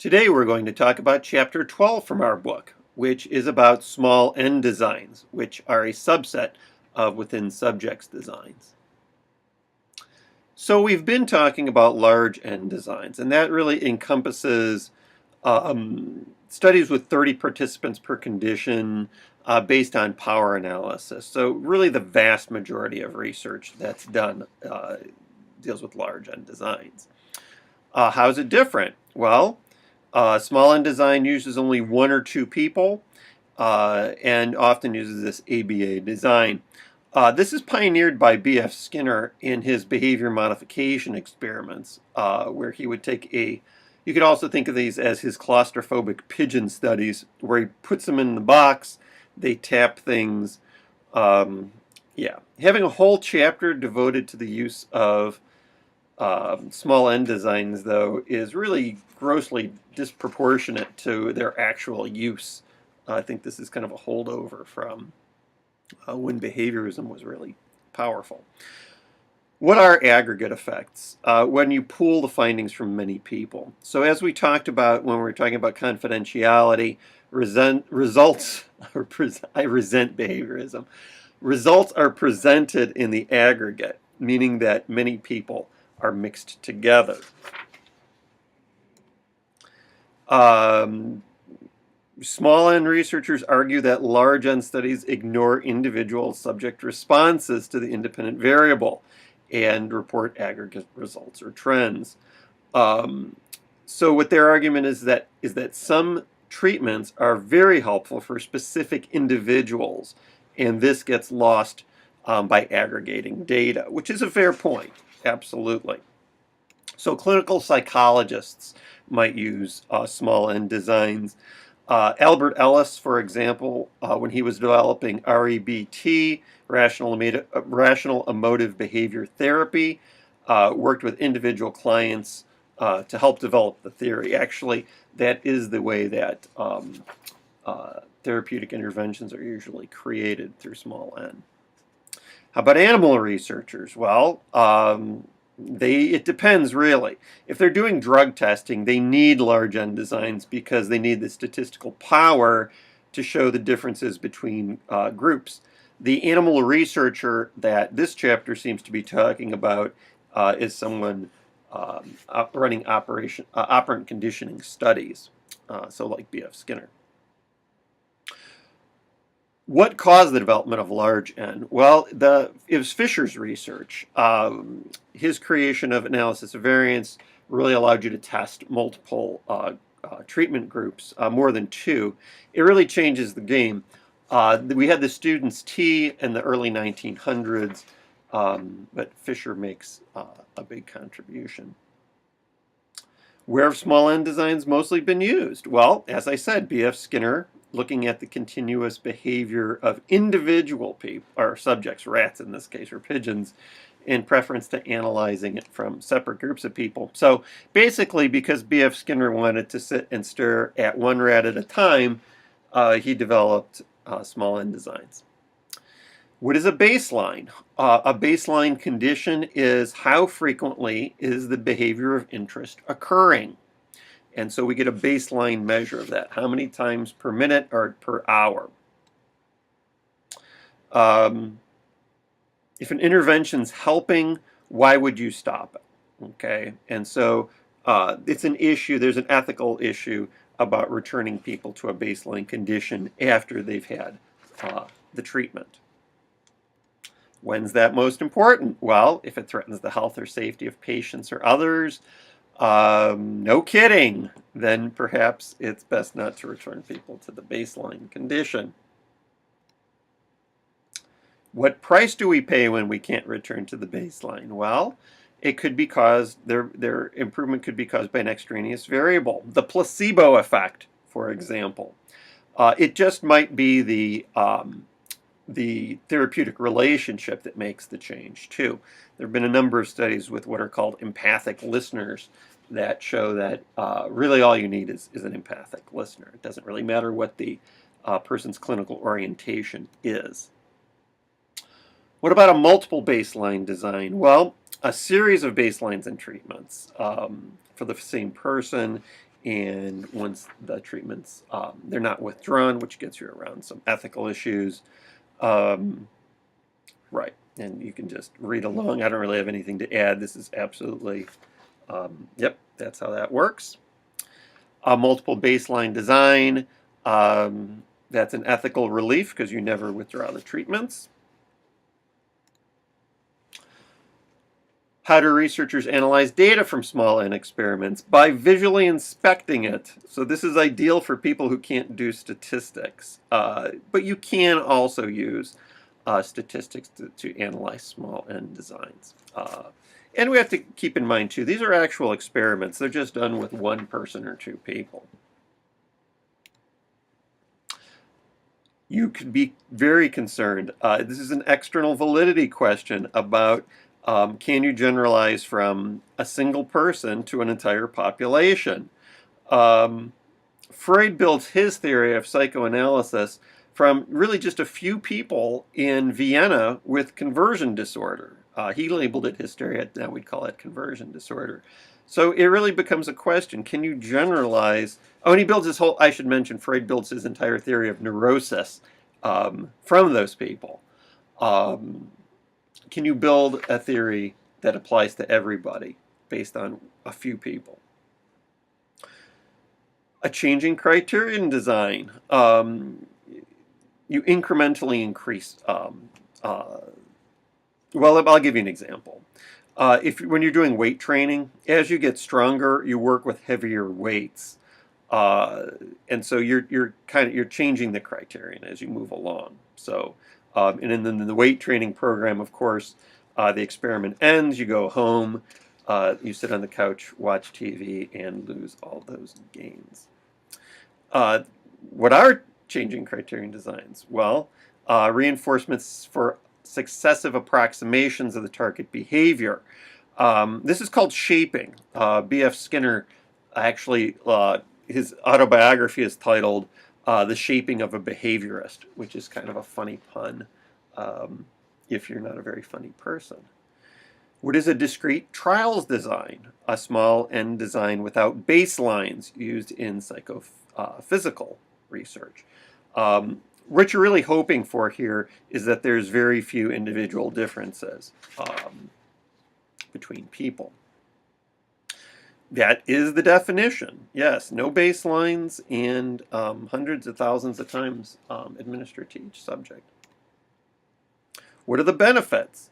Today we're going to talk about Chapter 12 from our book, which is about small n designs, which are a subset of within subjects designs. So we've been talking about large n designs, and that really encompasses studies with 30 participants per condition based on power analysis. So really the vast majority of research that's done deals with large n designs. How is it different? Well, small n design uses only one or two people and often uses this ABA design. This is pioneered by B.F. Skinner in his behavior modification experiments, where he would take you could also think of these as his claustrophobic pigeon studies, where he puts them in the box, they tap things. Yeah, having a whole chapter devoted to the use of small n designs, though, is really grossly disproportionate to their actual use. I think this is kind of a holdover from when behaviorism was really powerful. What are aggregate effects when you pool the findings from many people? So as we talked about when we were talking about confidentiality, results are I resent behaviorism. Results are presented in the aggregate, meaning that many people are mixed together. Small n researchers argue that large n studies ignore individual subject responses to the independent variable and report aggregate results or trends. So what their argument is that some treatments are very helpful for specific individuals, and this gets lost by aggregating data, which is a fair point. Absolutely. So clinical psychologists might use small n designs. Albert Ellis, for example, when he was developing REBT, rational emotive behavior therapy, worked with individual clients to help develop the theory. Actually, that is the way that therapeutic interventions are usually created, through small n. How about animal researchers? Well, it depends, really. If they're doing drug testing, they need large n designs because they need the statistical power to show the differences between groups. The animal researcher that this chapter seems to be talking about is someone running operant conditioning studies, so like B.F. Skinner. What caused the development of large n? Well, it was Fisher's research. His creation of analysis of variance really allowed you to test multiple treatment groups, more than two. It really changes the game. We had the students T in the early 1900s, but Fisher makes a big contribution. Where have small n designs mostly been used? Well, as I said, B.F. Skinner, looking at the continuous behavior of individual people, or subjects, rats in this case, or pigeons, in preference to analyzing it from separate groups of people. So basically, because B.F. Skinner wanted to sit and stare at one rat at a time, he developed small n designs. What is a baseline? A baseline condition is how frequently is the behavior of interest occurring. And so we get a baseline measure of that. How many times per minute or per hour? If an intervention's helping, why would you stop it? Okay, and so it's an issue. There's an ethical issue about returning people to a baseline condition after they've had the treatment. When's that most important? Well, if it threatens the health or safety of patients or others, no kidding, then perhaps it's best not to return people to the baseline condition. What price do we pay when we can't return to the baseline? Well, it could be caused, their improvement could be caused by an extraneous variable. The placebo effect, for example. It just might be the therapeutic relationship that makes the change, too. There have been a number of studies with what are called empathic listeners that show that really all you need is an empathic listener. It doesn't really matter what the person's clinical orientation is. What about a multiple baseline design? Well, a series of baselines and treatments for the same person and once the treatments, they're not withdrawn, which gets you around some ethical issues. Right, and you can just read along. I don't really have anything to add. This is absolutely, yep, that's how that works. Multiple baseline design, that's an ethical relief because you never withdraw the treatments. How do researchers analyze data from small n experiments? By visually inspecting it. So this is ideal for people who can't do statistics. But you can also use statistics to analyze small n designs. And we have to keep in mind, too, these are actual experiments. They're just done with one person or two people. You could be very concerned. This is an external validity question about can you generalize from a single person to an entire population? Freud builds his theory of psychoanalysis from really just a few people in Vienna with conversion disorder. He labeled it hysteria, now we'd call it conversion disorder. So it really becomes a question, can you generalize? Oh, and he builds his whole, I should mention, Freud builds his entire theory of neurosis from those people. Can you build a theory that applies to everybody based on a few people? A changing criterion design. You incrementally increase. Well, I'll give you an example. When you're doing weight training, as you get stronger, you work with heavier weights, and so you're changing the criterion as you move along. So, and in the weight training program, of course, the experiment ends. You go home, you sit on the couch, watch TV, and lose all those gains. What are changing criterion designs? Well, reinforcements for successive approximations of the target behavior. This is called shaping. B.F. Skinner actually, his autobiography is titled The Shaping of a Behaviorist, which is kind of a funny pun if you're not a very funny person. What is a discrete trials design? A small n design without baselines used in psychophysical research. What you're really hoping for here is that there's very few individual differences between people. That is the definition. Yes, no baselines and hundreds of thousands of times administered to each subject. What are the benefits?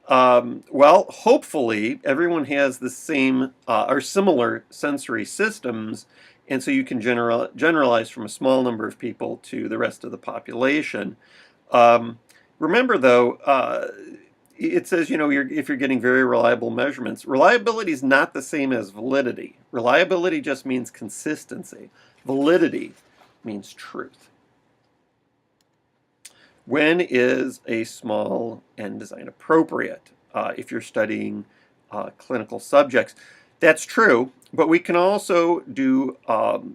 Well, hopefully everyone has the same or similar sensory systems, and so you can generalize from a small number of people to the rest of the population. Remember, though, it says, if you're getting very reliable measurements, reliability is not the same as validity. Reliability just means consistency. Validity means truth. When is a small n design appropriate? If you're studying clinical subjects, that's true, but we can also do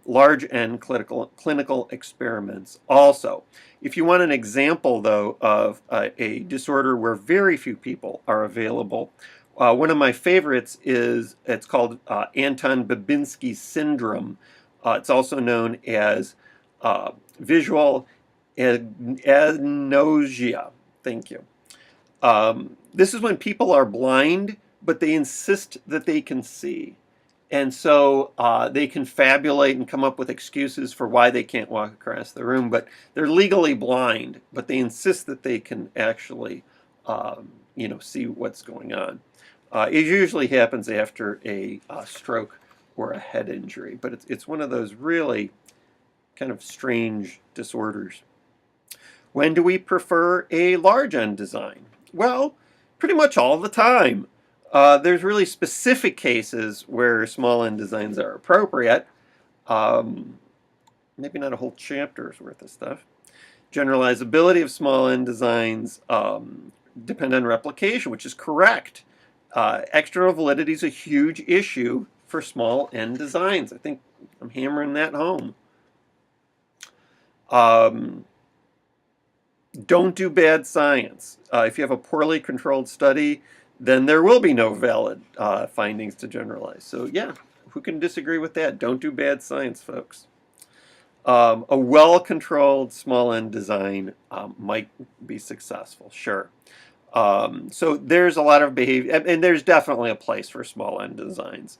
large n clinical experiments also. If you want an example, though, of a disorder where very few people are available, one of my favorites it's called Anton Babinski syndrome. It's also known as visual agnosia. Thank you. This is when people are blind, but they insist that they can see. And so they confabulate and come up with excuses for why they can't walk across the room, but they're legally blind, but they insist that they can actually, see what's going on. It usually happens after a stroke or a head injury, but it's one of those really kind of strange disorders. When do we prefer a large n design? Well, pretty much all the time. There's really specific cases where small n designs are appropriate. Maybe not a whole chapter's worth of stuff. Generalizability of small n designs depend on replication, which is correct. External validity is a huge issue for small n designs. I think I'm hammering that home. Don't do bad science. If you have a poorly controlled study, then there will be no valid findings to generalize. So yeah, Who can disagree with that? Don't do bad science, folks. A well-controlled small n design might be successful, sure. So there's a lot of behavior, and there's definitely a place for small n designs.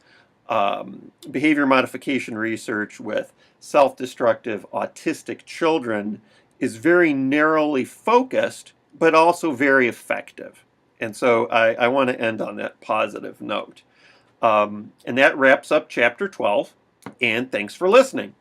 Behavior modification research with self-destructive autistic children is very narrowly focused, but also very effective. And so I want to end on that positive note. And that wraps up chapter 12, and thanks for listening.